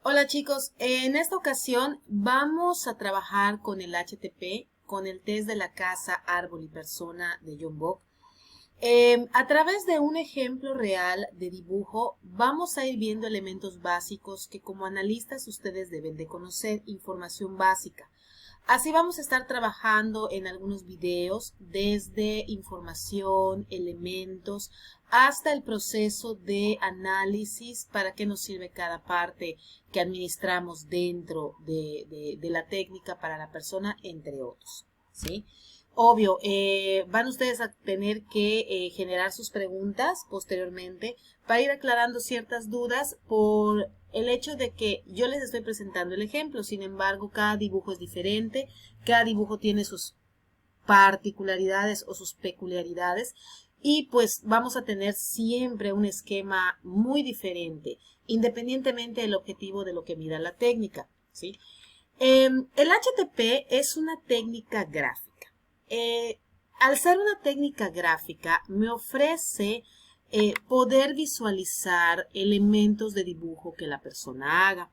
Hola chicos, en esta ocasión vamos a trabajar con el HTP, con el test de la casa, árbol y persona de John Bock. A través de un ejemplo real de dibujo, vamos a ir viendo elementos básicos que como analistas ustedes deben de conocer, información básica. Así vamos a estar trabajando en algunos videos desde información, elementos, hasta el proceso de análisis, para qué nos sirve cada parte que administramos dentro de la técnica para la persona, entre otros, ¿sí? Obvio, van ustedes a tener que generar sus preguntas posteriormente para ir aclarando ciertas dudas por el hecho de que yo les estoy presentando el ejemplo. Sin embargo, cada dibujo es diferente, cada dibujo tiene sus particularidades o sus peculiaridades y pues vamos a tener siempre un esquema muy diferente, independientemente del objetivo de lo que mida la técnica, ¿sí? El HTP es una técnica gráfica. Eh, Al ser una técnica gráfica, me ofrece poder visualizar elementos de dibujo que la persona haga.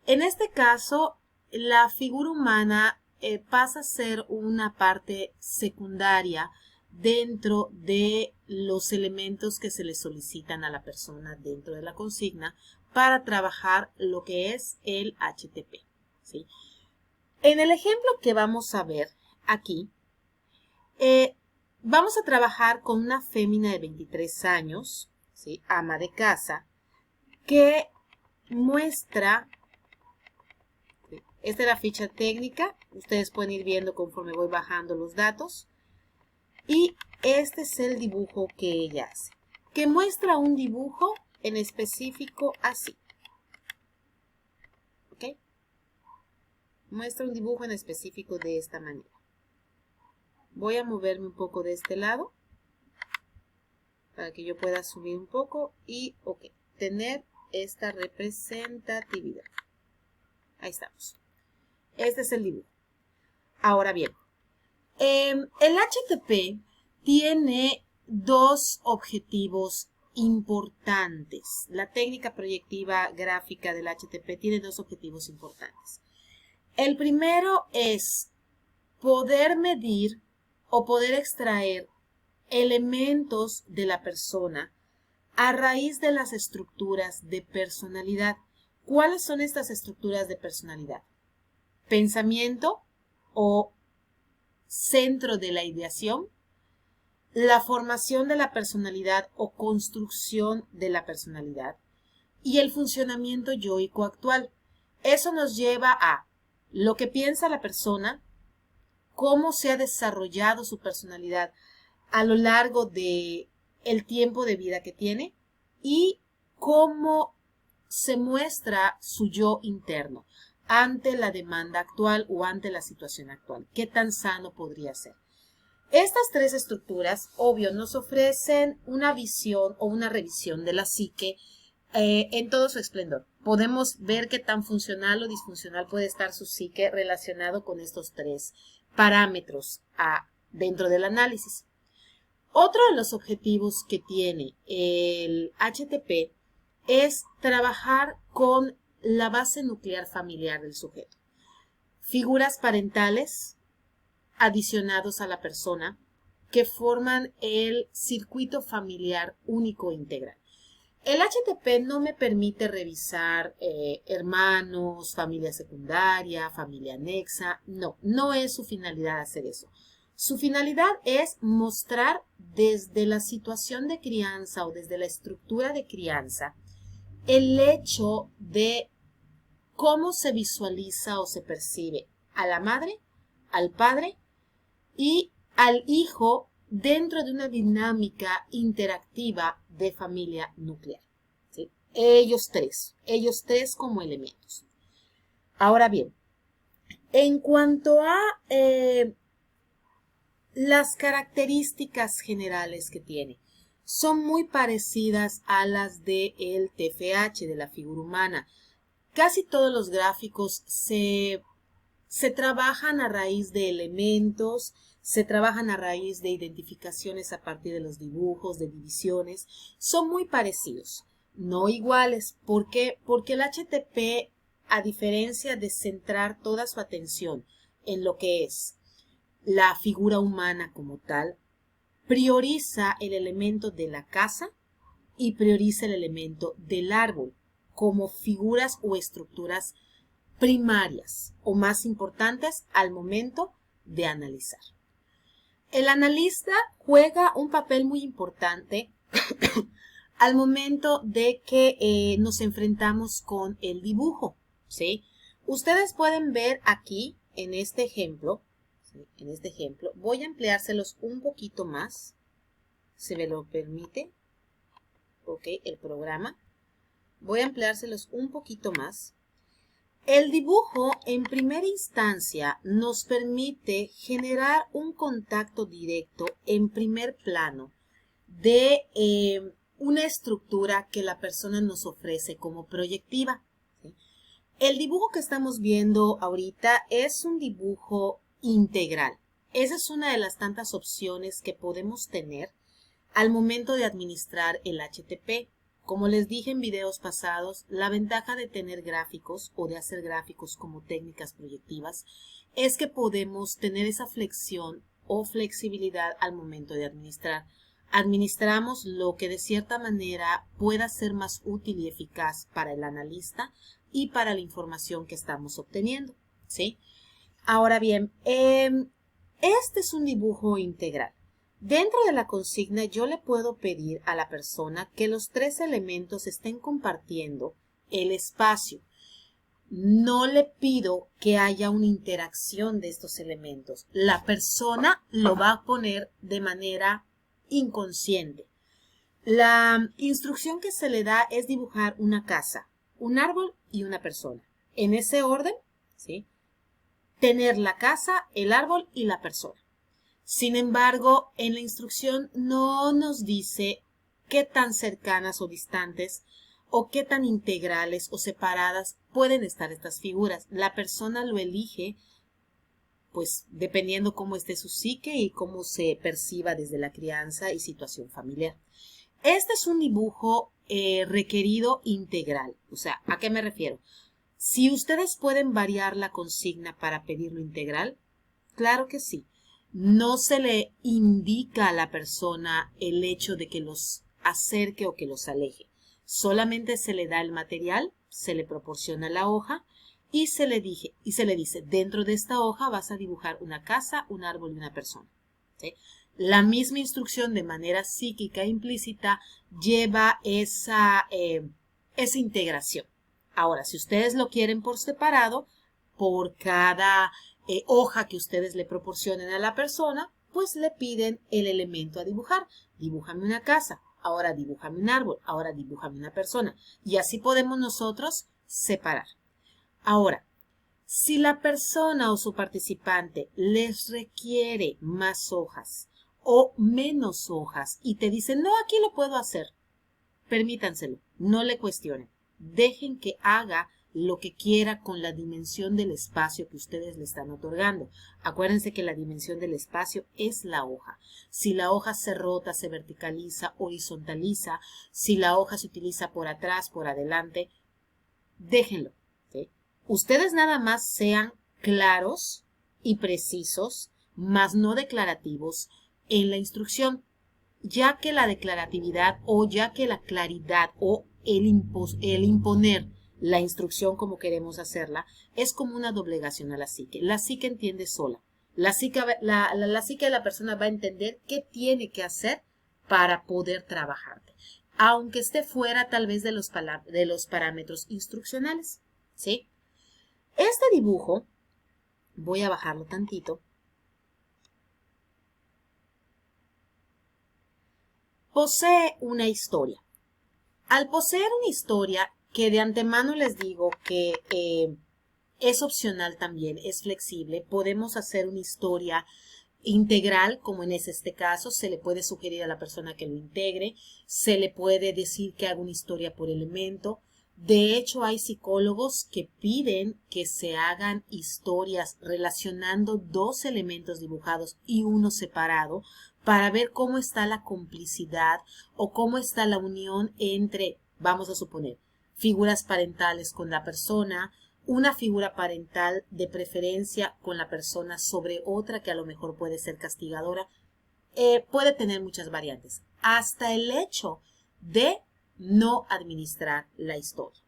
En este caso, la figura humana pasa a ser una parte secundaria dentro de los elementos que se le solicitan a la persona dentro de la consigna para trabajar lo que es el HTP, ¿sí? En el ejemplo que vamos a ver aquí, eh, vamos a trabajar con una fémina de 23 años, ¿sí? Ama de casa, que muestra, esta es la ficha técnica, ustedes pueden ir viendo conforme voy bajando los datos, y este es el dibujo que ella hace, que muestra un dibujo en específico así, ¿ok? Muestra un dibujo en específico de esta manera. Voy a moverme un poco de este lado para que yo pueda subir un poco y, ok, tener esta representatividad. Ahí estamos. Este es el dibujo. Ahora bien, el HTP tiene dos objetivos importantes. La técnica proyectiva gráfica del HTP tiene dos objetivos importantes. El primero es poder medir o poder extraer elementos de la persona a raíz de las estructuras de personalidad. ¿Cuáles son estas estructuras de personalidad? Pensamiento o centro de la ideación, la formación de la personalidad o construcción de la personalidad y el funcionamiento yoico actual. Eso nos lleva a lo que piensa la persona, cómo se ha desarrollado su personalidad a lo largo de el tiempo de vida que tiene y cómo se muestra su yo interno ante la demanda actual o ante la situación actual. ¿Qué tan sano podría ser? Estas tres estructuras, obvio, nos ofrecen una visión o una revisión de la psique en todo su esplendor. Podemos ver qué tan funcional o disfuncional puede estar su psique relacionado con estos tres parámetros dentro del análisis. Otro de los objetivos que tiene el HTP es trabajar con la base nuclear familiar del sujeto. Figuras parentales adicionados a la persona que forman el circuito familiar único e integral. El HTP no me permite revisar hermanos, familia secundaria, familia anexa. No, no es su finalidad hacer eso. Su finalidad es mostrar desde la situación de crianza o desde la estructura de crianza el hecho de cómo se visualiza o se percibe a la madre, al padre y al hijo dentro de una dinámica interactiva de familia nuclear, ¿sí? Ellos tres como elementos. Ahora bien, en cuanto a las características generales que tiene, son muy parecidas a las del TFH, de la figura humana. Casi todos los gráficos se trabajan a raíz de elementos, se trabajan a raíz de identificaciones a partir de los dibujos, de divisiones. Son muy parecidos, no iguales. ¿Por qué? Porque el HTP a diferencia de centrar toda su atención en lo que es la figura humana como tal, prioriza el elemento de la casa y prioriza el elemento del árbol como figuras o estructuras primarias o más importantes al momento de analizar. El analista juega un papel muy importante al momento de que nos enfrentamos con el dibujo, ¿sí? Ustedes pueden ver aquí en este ejemplo, ¿sí? En este ejemplo, voy a ampliárselos un poquito más, si me lo permite, ok, el programa. Voy a ampliárselos un poquito más. El dibujo, en primera instancia, nos permite generar un contacto directo en primer plano de una estructura que la persona nos ofrece como proyectiva, ¿sí? El dibujo que estamos viendo ahorita es un dibujo integral. Esa es una de las tantas opciones que podemos tener al momento de administrar el HTP. Como les dije en videos pasados, la ventaja de tener gráficos o de hacer gráficos como técnicas proyectivas es que podemos tener esa flexión o flexibilidad al momento de administrar. Administramos lo que de cierta manera pueda ser más útil y eficaz para el analista y para la información que estamos obteniendo, ¿sí? Ahora bien, este es un dibujo integral. Dentro de la consigna yo le puedo pedir a la persona que los tres elementos estén compartiendo el espacio. No le pido que haya una interacción de estos elementos. La persona lo va a poner de manera inconsciente. La instrucción que se le da es dibujar una casa, un árbol y una persona. En ese orden, ¿sí? Tener la casa, el árbol y la persona. Sin embargo, en la instrucción no nos dice qué tan cercanas o distantes o qué tan integrales o separadas pueden estar estas figuras. La persona lo elige, pues, dependiendo cómo esté su psique y cómo se perciba desde la crianza y situación familiar. Este es un dibujo requerido integral. O sea, ¿a qué me refiero? Si ustedes pueden variar la consigna para pedirlo integral, claro que sí. No se le indica a la persona el hecho de que los acerque o que los aleje. Solamente se le da el material, se le proporciona la hoja y se le dice, dentro de esta hoja vas a dibujar una casa, un árbol y una persona, ¿sí? La misma instrucción de manera psíquica implícita lleva esa integración. Ahora, si ustedes lo quieren por separado, por cada hoja que ustedes le proporcionen a la persona, pues le piden el elemento a dibujar. Dibújame una casa, ahora dibújame un árbol, ahora dibújame una persona. Y así podemos nosotros separar. Ahora, si la persona o su participante les requiere más hojas o menos hojas y te dicen, no, aquí lo puedo hacer, permítanselo, no le cuestionen. Dejen que haga lo que quiera con la dimensión del espacio que ustedes le están otorgando. Acuérdense que la dimensión del espacio es la hoja. Si la hoja se rota, se verticaliza, horizontaliza, si la hoja se utiliza por atrás, por adelante, déjenlo, ¿sí? Ustedes nada más sean claros y precisos, más no declarativos en la instrucción, ya que la declaratividad o ya que la claridad o el imponer la instrucción como queremos hacerla es como una doblegación a la psique. La psique entiende sola. La psique de la persona va a entender qué tiene que hacer para poder trabajarte, aunque esté fuera tal vez de los parámetros instruccionales, ¿sí? Este dibujo, voy a bajarlo tantito, posee una historia. Al poseer una historia, que de antemano les digo que es opcional también, es flexible, podemos hacer una historia integral, como en este caso, se le puede sugerir a la persona que lo integre, se le puede decir que haga una historia por elemento. De hecho, hay psicólogos que piden que se hagan historias relacionando dos elementos dibujados y uno separado para ver cómo está la complicidad o cómo está la unión entre, vamos a suponer, figuras parentales con la persona una figura parental de preferencia con la persona sobre otra que a lo mejor puede ser castigadora, puede tener muchas variantes, hasta el hecho de no administrar la historia.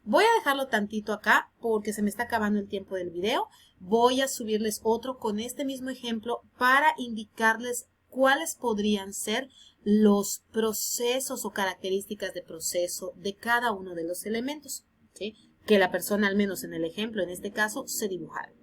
Voy a dejarlo tantito acá porque se me está acabando el tiempo del video. Voy a subirles otro con este mismo ejemplo para indicarles cuáles podrían ser los procesos o características de proceso de cada uno de los elementos, ¿sí?, que la persona, al menos en el ejemplo, en este caso, se dibujaron.